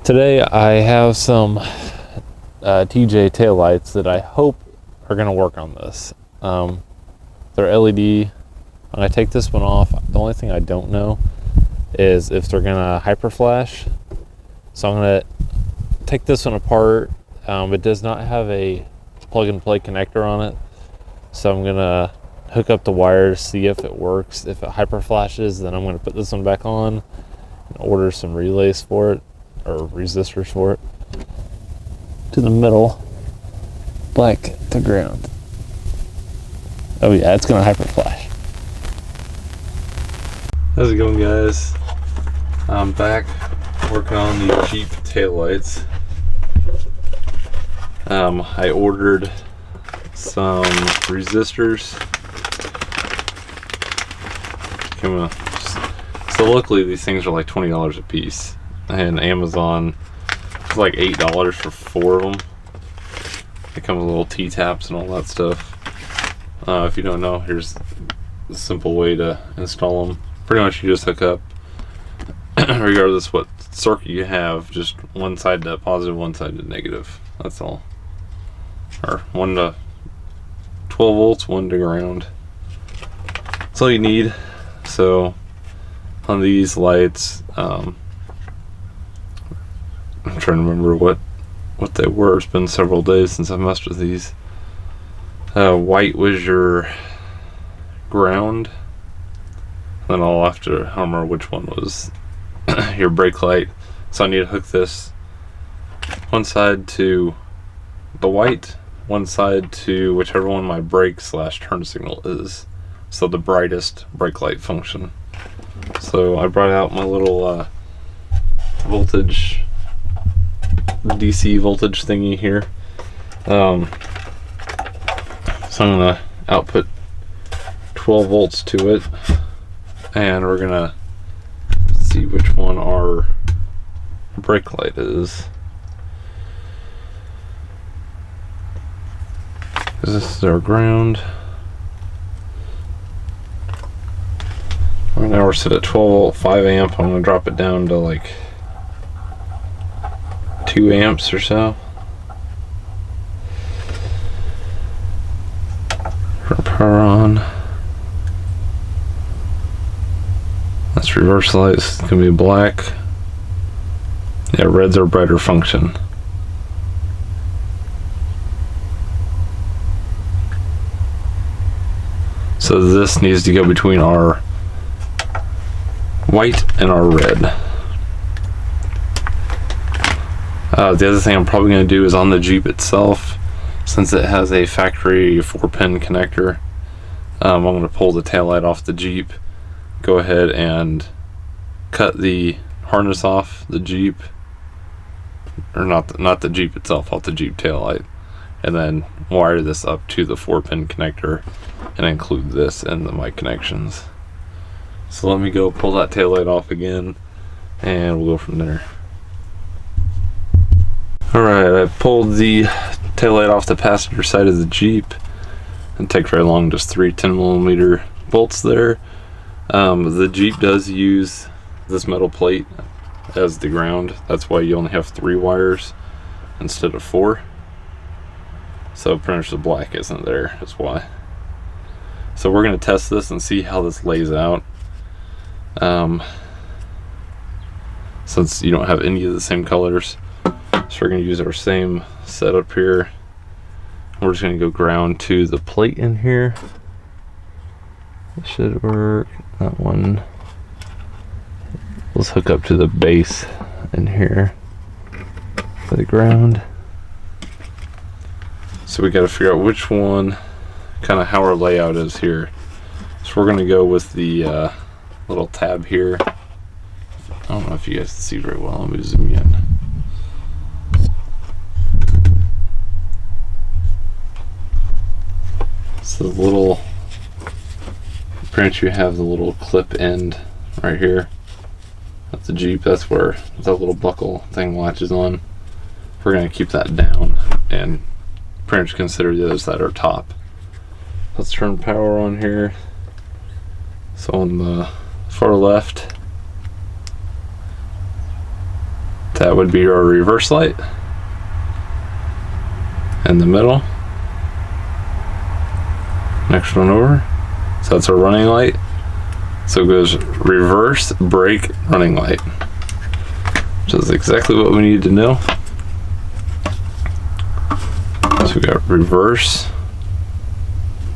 Today I have some TJ taillights that I hope are going to work on this. They're LED. I'm going to take this one off. The only thing I don't know is if they're going to hyper flash. So I'm going to take this one apart. It does not have a plug and play connector on it. So I'm going to hook up the wires, see if it works. If it hyper flashes, then I'm going to put this one back on and order some relays for it, or resistors for it, to the middle, black to ground. Oh yeah, it's gonna hyper flash. How's it going, guys? I'm back working on the Jeep taillights. I ordered some resistors. So luckily these things are like $20 a piece. And Amazon was like $8 for 4 of them. They come with little T-taps and all that stuff. If you don't know, here's a simple way to install them. Pretty much you just hook up, regardless what circuit you have, just one side to positive, one side to negative. That's all. Or 1 to 12 volts, 1 to ground. That's all you need. So on these lights, I'm trying to remember what they were. It's been several days since I messed with these. White was your ground. Then I'll have to, I don't remember which one was your brake light. So I need to hook this one side to the white, one side to whichever one my brake / turn signal is. So the brightest brake light function. So I brought out my little voltage, DC voltage thingy here. So I'm gonna output 12 volts to it, and we're gonna see which one our brake light is. This is our ground. Right now we're set at 12 volt, 5 amp. I'm gonna drop it down to like 2 amps or so. Turn power on. That's reverse lights. It's gonna be black. Yeah, red's our brighter function. So this needs to go between our white and our red. The other thing I'm probably going to do is on the Jeep itself, since it has a factory 4-pin connector, I'm going to pull the taillight off the Jeep, go ahead and cut the harness off the Jeep, or not the Jeep itself, off the Jeep taillight, and then wire this up to the 4-pin connector and include this in the mic connections. So let me go pull that taillight off again, and we'll go from there. Alright, I pulled the taillight off the passenger side of the Jeep. Didn't take very long, just 3 10mm bolts there. The Jeep does use this metal plate as the ground. That's why you only have 3 wires instead of 4. So pretty much the black isn't there, that's why. So we're going to test this and see how this lays out. Since you don't have any of the same colors. So we're going to use our same setup here. We're just going to go ground to the plate in here. This should work. That one. Let's hook up to the base in here for the ground. So we got to figure out which one, kind of how our layout is here. So we're going to go with the little tab here. I don't know if you guys can see very well. Let me zoom in. So the little, pretty much you have the little clip end right here. That's the Jeep. That's where that little buckle thing latches on. We're going to keep that down and pretty much consider the other side our top. Let's turn power on here. So on the far left, That would be our reverse light in the middle. Next one over. So that's our running light. So it goes reverse, brake, running light. Which is exactly what we need to know. So we got reverse,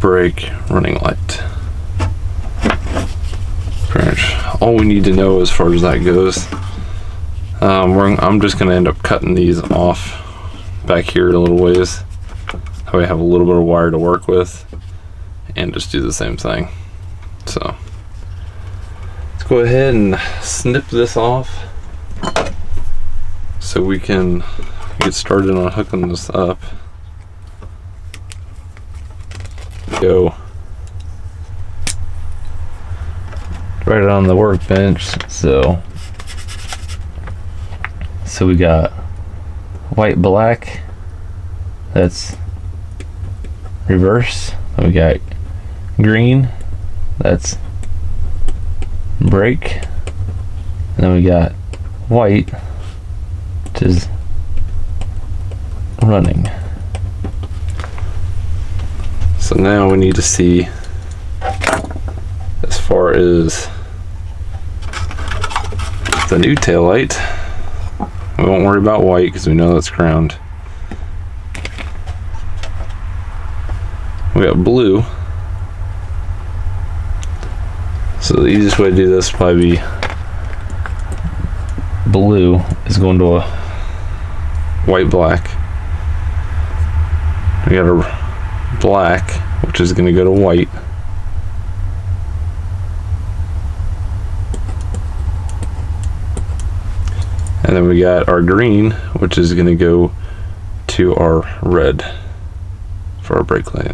brake, running light. Pretty much all we need to know as far as that goes. I'm just going to end up cutting these off back here a little ways. That way I have a little bit of wire to work with. And just do the same thing. So let's go ahead and snip this off so we can get started on hooking this up. Go right on the workbench. So we got white, black, that's reverse. And we got green, that's brake, and then we got white, which is running. So now we need to see as far as the new tail light. We won't worry about white because we know that's ground. We got blue. So the easiest way to do this would probably be blue is going to a white, black. We got a black, which is going to go to white. And then we got our green, which is going to go to our red for our brake light.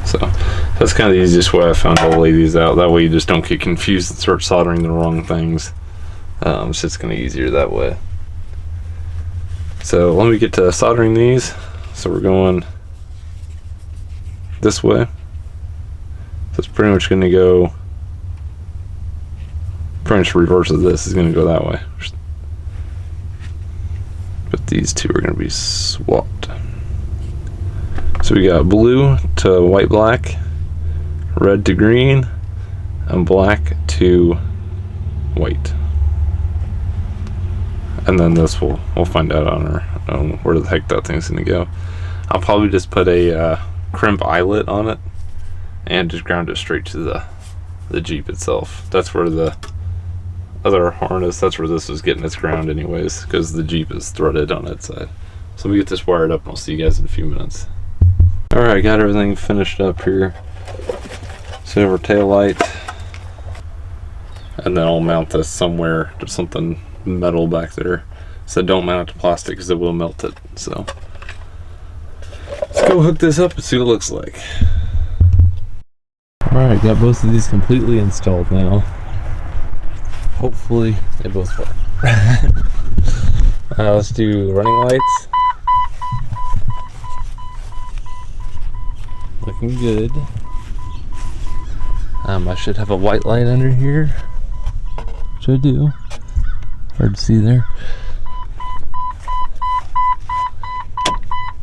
So that's kind of the easiest way I found to lay these out. That way you just don't get confused and start soldering the wrong things. It's just going to be easier that way. So let me get to soldering these. So we're going this way. So it's pretty much going to go, pretty much the reverse of this is going to go that way. But these two are going to be swapped. So we got blue to white, black, red to green, and black to white. And then this we'll find out on where the heck that thing's gonna go. I'll probably just put a crimp eyelet on it and just ground it straight to the Jeep itself. That's where the other harness, that's where this was getting its ground anyways, because the Jeep is threaded on its side. So let me get this wired up and I'll see you guys in a few minutes. Alright, got everything finished up here. So we have our tail light. And then I'll mount this somewhere to something metal back there. So don't mount it to plastic because it will melt it. So let's go hook this up and see what it looks like. Alright, got both of these completely installed now. Hopefully they both work. Let's do the running lights. Looking good. I should have a white light under here, which I do. Hard to see there.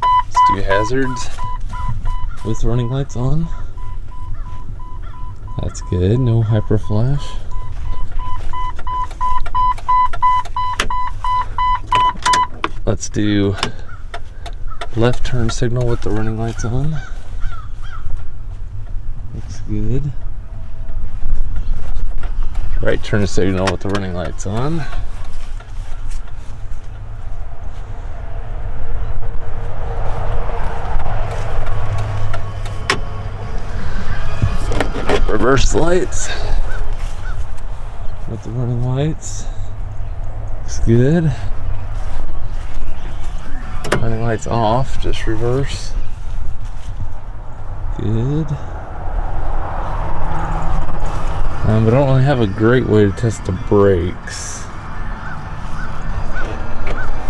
Let's do hazards with running lights on. That's good. No hyper flash. Let's do left turn signal with the running lights on. Looks good. Right turn signal with the running lights on. Reverse lights with the running lights. Looks good. Running lights off, just reverse. Good. But I don't really have a great way to test the brakes.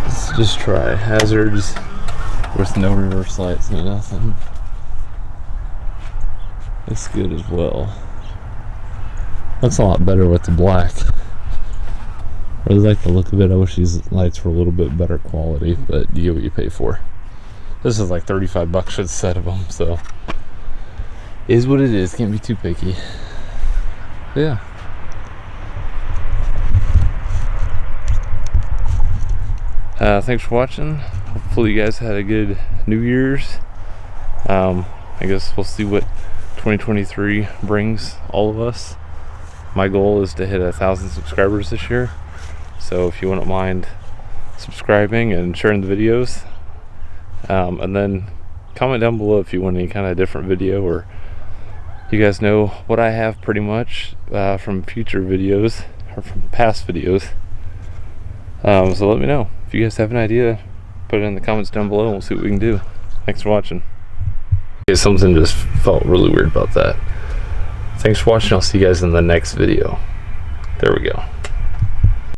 Let's just try hazards with no reverse lights, no nothing. It's good as well. Looks a lot better with the black. I really like the look of it. I wish these lights were a little bit better quality, but you get what you pay for. This is like 35 bucks for the set of them, so is what it is. Can't be too picky. But yeah. Thanks for watching. Hopefully you guys had a good New Year's. I guess we'll see what 2023 brings all of us. My goal is to hit 1,000 subscribers this year. So if you wouldn't mind subscribing and sharing the videos, and then comment down below if you want any kind of different video, or you guys know what I have pretty much from future videos or from past videos. So let me know if you guys have an idea. Put it in the comments down below and we'll see what we can do. Thanks for watching. Okay, something just felt really weird about that. Thanks for watching. I'll see you guys in the next video.